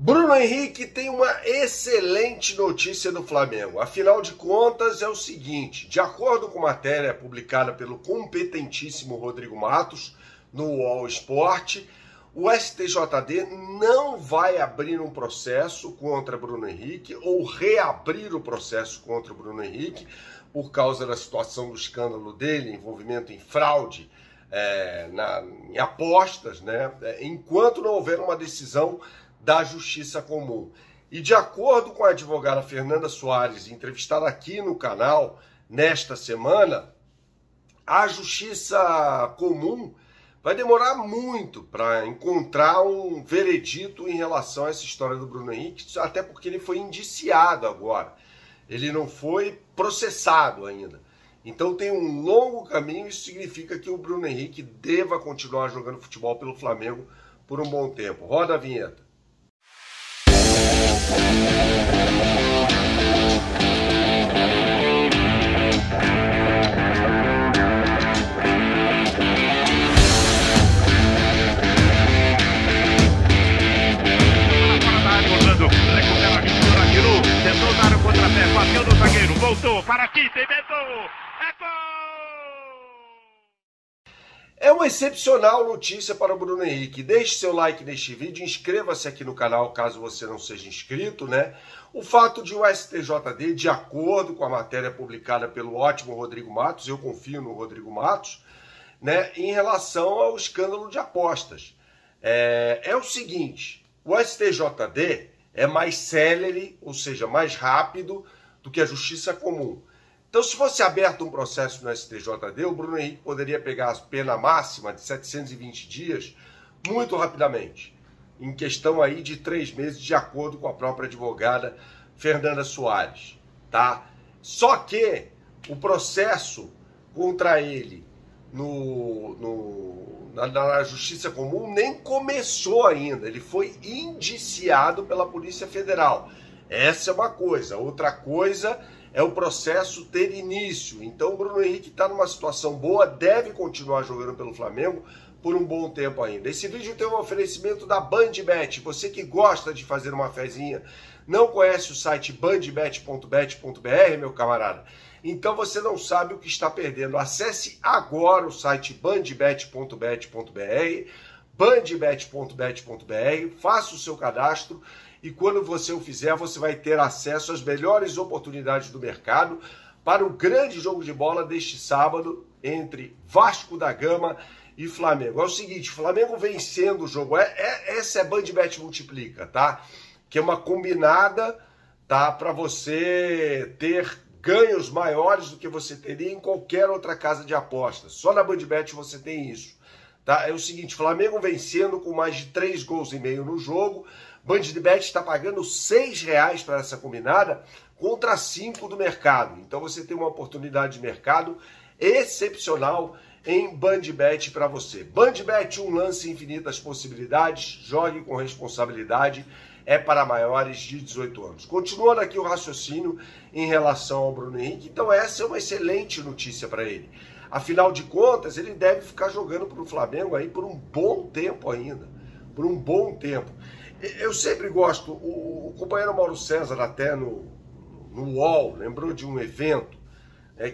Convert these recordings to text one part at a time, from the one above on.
Bruno Henrique tem uma excelente notícia do Flamengo. Afinal de contas, é o seguinte: de acordo com matéria publicada pelo competentíssimo Rodrigo Matos no UOL Sport, o STJD não vai abrir um processo contra Bruno Henrique ou reabrir o processo contra Bruno Henrique por causa da situação do escândalo dele, envolvimento em fraude em apostas, né? Enquanto não houver uma decisão da Justiça Comum. E de acordo com a advogada Fernanda Soares, entrevistada aqui no canal nesta semana, a Justiça Comum vai demorar muito para encontrar um veredito em relação a essa história do Bruno Henrique, até porque ele foi indiciado agora. Ele não foi processado ainda. Então tem um longo caminho, isso significa que o Bruno Henrique deva continuar jogando futebol pelo Flamengo por um bom tempo. Roda a vinheta. Tentou dar o contrapé, bateu no zagueiro, voltou para aqui, inventou, é gol! É uma excepcional notícia para o Bruno Henrique. Deixe seu like neste vídeo, inscreva-se aqui no canal caso você não seja inscrito, né? O fato de o STJD, de acordo com a matéria publicada pelo ótimo Rodrigo Matos, eu confio no Rodrigo Matos, né, em relação ao escândalo de apostas. É o seguinte: o STJD é mais célere, ou seja, mais rápido do que a Justiça Comum. Então, se fosse aberto um processo no STJD, o Bruno Henrique poderia pegar a pena máxima de 720 dias muito rapidamente, em questão aí de 3 meses, de acordo com a própria advogada Fernanda Soares, tá? Só que o processo contra ele na Justiça Comum nem começou ainda. Ele foi indiciado pela Polícia Federal. Essa é uma coisa. Outra coisa é o processo ter início. Então o Bruno Henrique está numa situação boa, deve continuar jogando pelo Flamengo por um bom tempo ainda. Esse vídeo tem um oferecimento da BandBet. Você que gosta de fazer uma fezinha, não conhece o site bandbet.bet.br, meu camarada? Então você não sabe o que está perdendo. Acesse agora o site bandbet.bet.br, bandbet.bet.br, faça o seu cadastro e quando você o fizer, você vai ter acesso às melhores oportunidades do mercado para o grande jogo de bola deste sábado entre Vasco da Gama e Flamengo. É o seguinte: Flamengo vencendo o jogo, essa é BandBet Multiplica, tá? Que é uma combinada, tá? Para você ter ganhos maiores do que você teria em qualquer outra casa de apostas. Só na BandBet você tem isso, tá? É o seguinte: Flamengo vencendo com mais de 3,5 gols no jogo. BandBet está pagando R$6 para essa combinada contra 5 do mercado. Então você tem uma oportunidade de mercado excepcional em BandBet para você. BandBet, um lance, infinitas possibilidades. Jogue com responsabilidade. É para maiores de 18 anos. Continuando aqui o raciocínio em relação ao Bruno Henrique, então essa é uma excelente notícia para ele. Afinal de contas, ele deve ficar jogando para o Flamengo aí por um bom tempo ainda. Por um bom tempo. Eu sempre gosto, o companheiro Mauro César até no UOL lembrou de um evento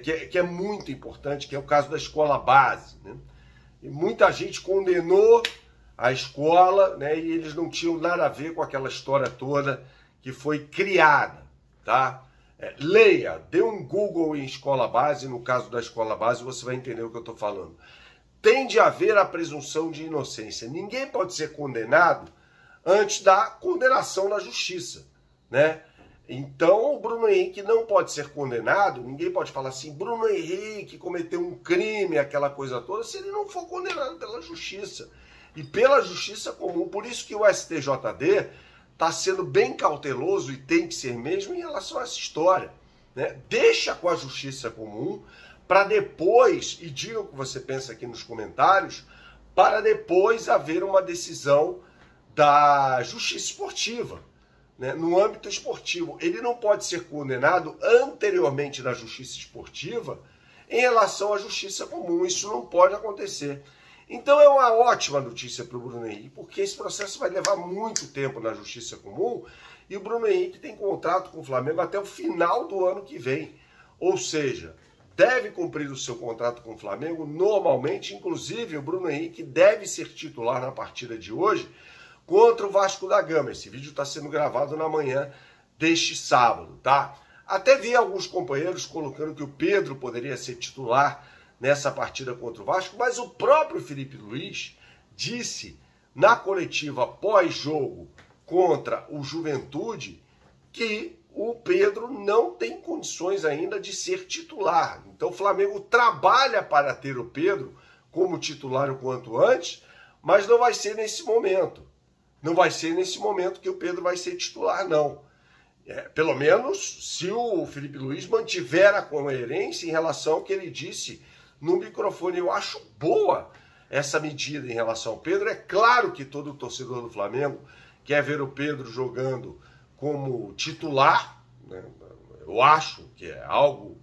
que é muito importante, que é o caso da escola base, né? E muita gente condenou a escola, né, e eles não tinham nada a ver com aquela história toda que foi criada, tá? Leia, dê um Google em escola base, no caso da escola base você vai entender o que eu estou falando. Tem de haver a presunção de inocência. Ninguém pode ser condenado antes da condenação na justiça, né? Então o Bruno Henrique não pode ser condenado, ninguém pode falar assim: Bruno Henrique cometeu um crime, aquela coisa toda, se ele não for condenado pela justiça. E pela Justiça Comum. Por isso que o STJD está sendo bem cauteloso, e tem que ser mesmo, em relação a essa história, né? Deixa com a Justiça Comum para depois, e diga o que você pensa aqui nos comentários, para depois haver uma decisão da Justiça Esportiva, né? No âmbito esportivo. Ele não pode ser condenado anteriormente na Justiça Esportiva em relação à Justiça Comum. Isso não pode acontecer. Então é uma ótima notícia para o Bruno Henrique, porque esse processo vai levar muito tempo na Justiça Comum e o Bruno Henrique tem contrato com o Flamengo até o final do ano que vem. Ou seja, deve cumprir o seu contrato com o Flamengo normalmente, inclusive o Bruno Henrique deve ser titular na partida de hoje contra o Vasco da Gama. Esse vídeo está sendo gravado na manhã deste sábado, tá? Até vi alguns companheiros colocando que o Pedro poderia ser titular nessa partida contra o Vasco, mas o próprio Felipe Luiz disse na coletiva pós-jogo contra o Juventude que o Pedro não tem condições ainda de ser titular. Então o Flamengo trabalha para ter o Pedro como titular o quanto antes, mas não vai ser nesse momento. Não vai ser nesse momento que o Pedro vai ser titular, não. Pelo menos se o Felipe Luiz mantiver a coerência em relação ao que ele disse no microfone. Eu acho boa essa medida em relação ao Pedro. É claro que todo torcedor do Flamengo quer ver o Pedro jogando como titular, né? Eu acho que é algo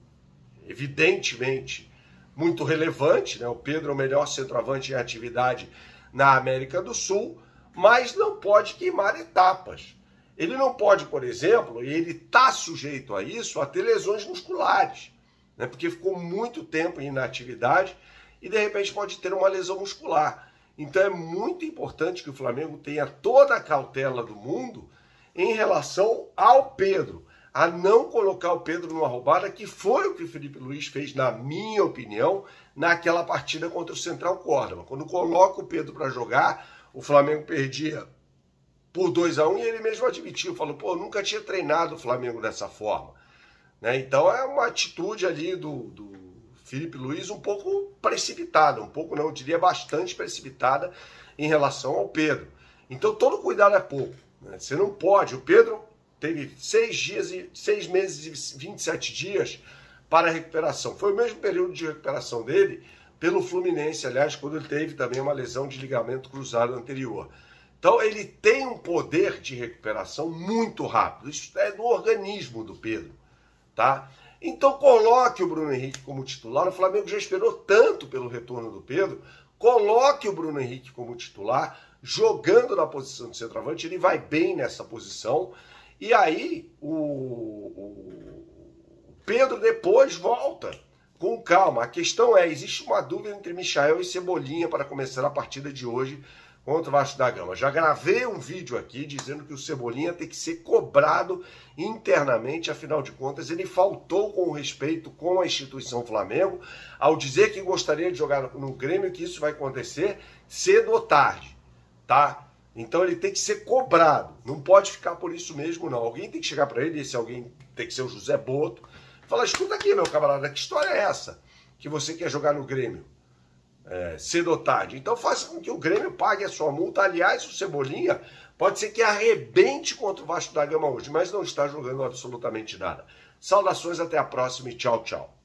evidentemente muito relevante, né? O Pedro é o melhor centroavante em atividade na América do Sul, mas não pode queimar etapas. Ele não pode, por exemplo, e ele está sujeito a isso, a ter lesões musculares, né? Porque ficou muito tempo em inatividade e de repente pode ter uma lesão muscular. Então é muito importante que o Flamengo tenha toda a cautela do mundo em relação ao Pedro, a não colocar o Pedro numa roubada, que foi o que o Felipe Luiz fez, na minha opinião, naquela partida contra o Central Córdoba. Quando coloca o Pedro para jogar, o Flamengo perdia por 2-1 e ele mesmo admitiu, falou, pô, nunca tinha treinado o Flamengo dessa forma, né? Então é uma atitude ali do Felipe Luiz um pouco precipitada, um pouco não, eu diria bastante precipitada em relação ao Pedro. Então todo cuidado é pouco, né? Você não pode, o Pedro teve 6 meses e 27 dias para a recuperação, foi o mesmo período de recuperação dele pelo Fluminense, aliás, quando ele teve também uma lesão de ligamento cruzado anterior. Então ele tem um poder de recuperação muito rápido, isso é do organismo do Pedro, tá? Então coloque o Bruno Henrique como titular, o Flamengo já esperou tanto pelo retorno do Pedro, coloque o Bruno Henrique como titular, jogando na posição de centroavante, ele vai bem nessa posição, e aí o Pedro depois volta com calma. A questão é, existe uma dúvida entre Michael e Cebolinha para começar a partida de hoje contra o Vasco da Gama. Já gravei um vídeo aqui dizendo que o Cebolinha tem que ser cobrado internamente, afinal de contas ele faltou com respeito com a instituição Flamengo ao dizer que gostaria de jogar no Grêmio, que isso vai acontecer cedo ou tarde, tá? Então ele tem que ser cobrado, não pode ficar por isso mesmo não. Alguém tem que chegar para ele, esse alguém tem que ser o José Boto, falar, escuta aqui meu camarada, que história é essa que você quer jogar no Grêmio? Cedo ou tarde. Então faça com que o Grêmio pague a sua multa. Aliás, o Cebolinha pode ser que arrebente contra o Vasco da Gama hoje, mas não está jogando absolutamente nada. Saudações, até a próxima e tchau, tchau.